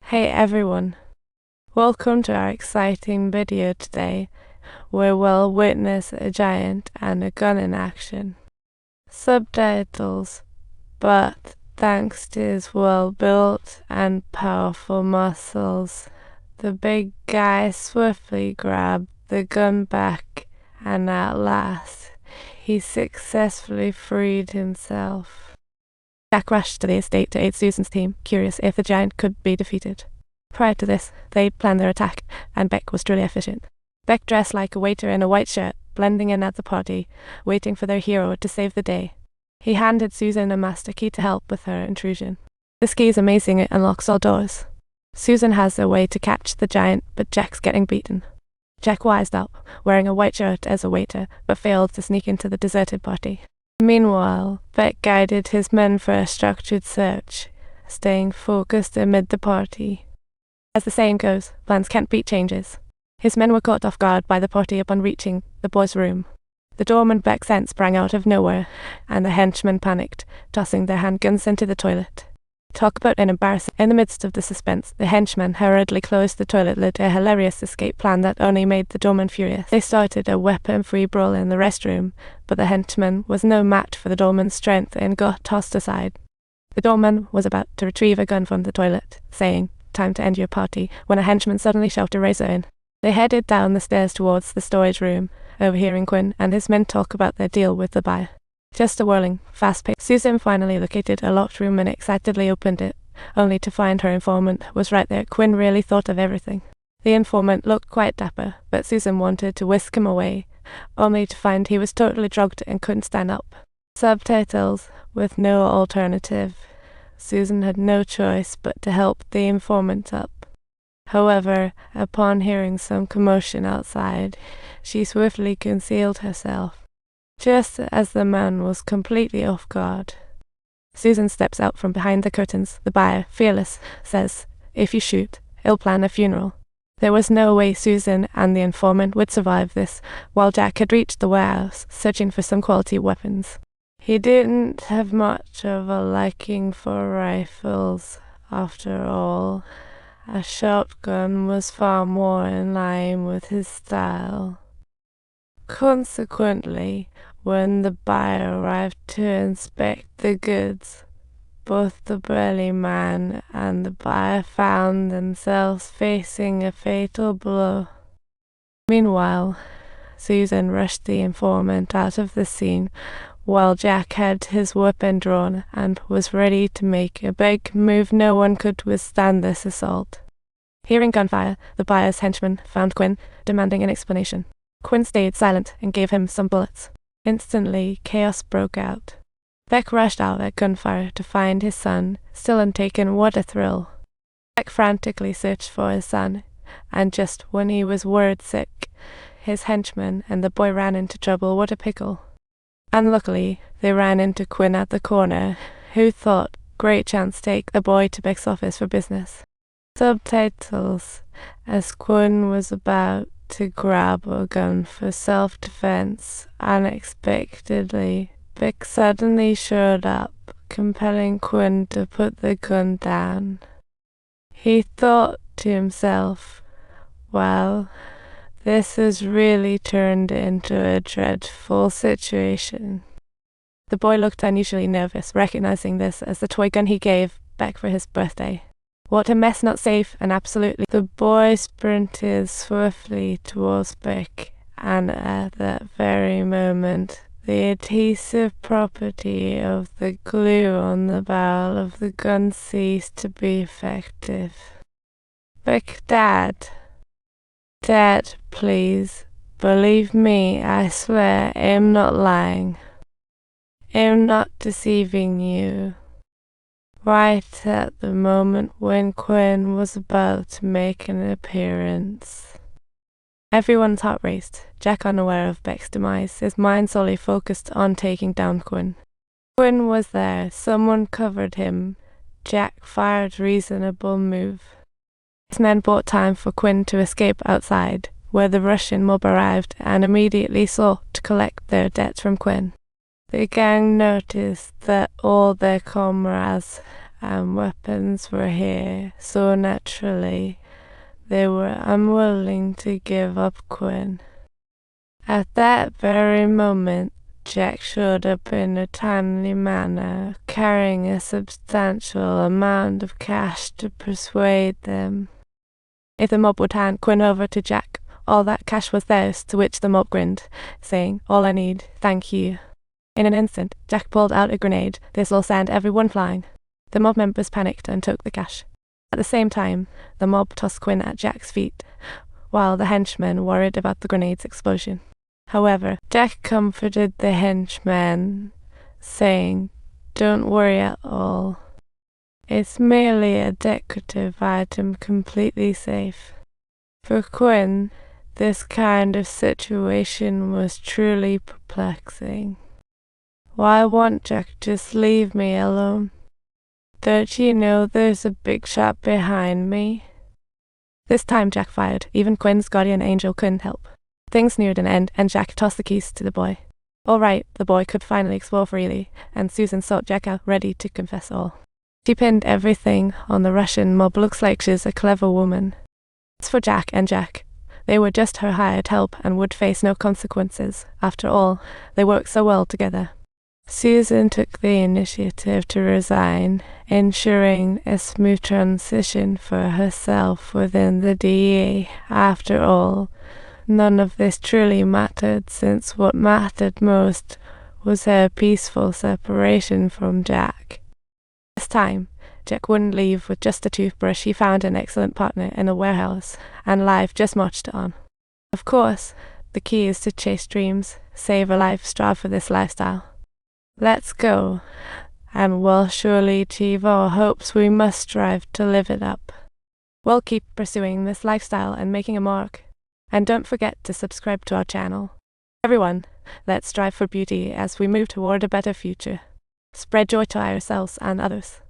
Hey everyone, welcome to our exciting video today, where we'll witness a giant and a gun in action. Subtitles, but thanks to his well-built and powerful muscles, the big guy swiftly grabbed the gun back, and at last, he successfully freed himself. Jack rushed to the estate to aid Susan's team, curious if the giant could be defeated. Prior to this, they planned their attack, and Beck was truly efficient. Beck dressed like a waiter in a white shirt, blending in at the party, waiting for their hero to save the day. He handed Susan a master key to help with her intrusion. This key is amazing, it unlocks all doors. Susan has a way to catch the giant, but Jack's getting beaten. Jack wised up, wearing a white shirt as a waiter, but failed to sneak into the deserted party. Meanwhile, Beck guided his men for a structured search, staying focused amid the party. As the saying goes, plans can't beat changes. His men were caught off guard by the party upon reaching the boys' room. The doorman Beck sent sprang out of nowhere, and the henchmen panicked, tossing their handguns into the toilet. Talk about an embarrassing. In the midst of the suspense, the henchmen hurriedly closed the toilet lid, a hilarious escape plan that only made the doorman furious. They started a weapon-free brawl in the restroom, but the henchman was no match for the doorman's strength and got tossed aside. The doorman was about to retrieve a gun from the toilet, saying, "Time to end your party," when a henchman suddenly shoved a razor in. They headed down the stairs towards the storage room, overhearing Quinn and his men talk about their deal with the buyer. Just a whirling, fast-paced. Susan finally located a locked room and excitedly opened it, only to find her informant was right there. Quinn really thought of everything. The informant looked quite dapper, but Susan wanted to whisk him away, only to find he was totally drugged and couldn't stand up. Subtitles, with no alternative. Susan had no choice but to help the informant up. However, upon hearing some commotion outside, she swiftly concealed herself. Just as the man was completely off guard, Susan steps out from behind the curtains. The buyer, fearless, says, "If you shoot, he'll plan a funeral." There was no way Susan and the informant would survive this, while Jack had reached the warehouse, searching for some quality weapons. He didn't have much of a liking for rifles, after all. A shotgun was far more in line with his style. Consequently, when the buyer arrived to inspect the goods, both the burly man and the buyer found themselves facing a fatal blow. Meanwhile, Susan rushed the informant out of the scene, while Jack had his weapon drawn and was ready to make a big move. No one could withstand this assault. Hearing gunfire, the buyer's henchman found Quinn, demanding an explanation. Quinn stayed silent and gave him some bullets. Instantly, chaos broke out. Beck rushed out at gunfire to find his son, still untaken. What a thrill. Beck frantically searched for his son, and just when he was word sick, his henchman and the boy ran into trouble. What a pickle. Unluckily, they ran into Quinn at the corner, who thought, great chance, take the boy to Beck's office for business. Subtitles, as Quinn was about to grab a gun for self-defense, unexpectedly, Beck suddenly showed up, compelling Quinn to put the gun down. He thought to himself, well, this has really turned into a dreadful situation. The boy looked unusually nervous, recognizing this as the toy gun he gave Beck for his birthday. What a mess, not safe, and absolutely. The boy sprinted swiftly towards Beck, and at that very moment, the adhesive property of the glue on the barrel of the gun ceased to be effective. Beck, Dad, please, believe me, I swear, I'm not lying. I'm not deceiving you. Right at the moment when Quinn was about to make an appearance. Everyone's heart raced, Jack unaware of Beck's demise, his mind solely focused on taking down Quinn. Quinn was there, someone covered him. Jack fired reasonable move. His men bought time for Quinn to escape outside, where the Russian mob arrived and immediately sought to collect their debts from Quinn. The gang noticed that all their comrades and weapons were here so naturally they were unwilling to give up Quinn. At that very moment, Jack showed up in a timely manner, carrying a substantial amount of cash to persuade them. If the mob would hand Quinn over to Jack, all that cash was theirs, to which the mob grinned, saying, "All I need, thank you." In an instant, Jack pulled out a grenade. This will send everyone flying. The mob members panicked and took the cash. At the same time, the mob tossed Quinn at Jack's feet, while the henchmen worried about the grenade's explosion. However, Jack comforted the henchmen, saying, "Don't worry at all. It's merely a decorative item, completely safe." For Quinn, this kind of situation was truly perplexing. Why won't Jack just leave me alone? Don't you know there's a big shot behind me? This time Jack fired. Even Quinn's guardian angel couldn't help. Things neared an end, and Jack tossed the keys to the boy. All right, the boy could finally explore freely, and Susan sought Jack out, ready to confess all. She pinned everything on the Russian mob. Looks like she's a clever woman. As for Jack and Jack, they were just her hired help and would face no consequences. After all, they worked so well together. Susan took the initiative to resign, ensuring a smooth transition for herself within the DEA. After all, none of this truly mattered, since what mattered most was her peaceful separation from Jack. This time, Jack wouldn't leave with just a toothbrush. He found an excellent partner in a warehouse, and life just marched on. Of course, the key is to chase dreams, save a life, strive for this lifestyle. Let's go, and we'll surely achieve our hopes. We must strive to live it up. We'll keep pursuing this lifestyle and making a mark. And don't forget to subscribe to our channel. Everyone, let's strive for beauty as we move toward a better future. Spread joy to ourselves and others.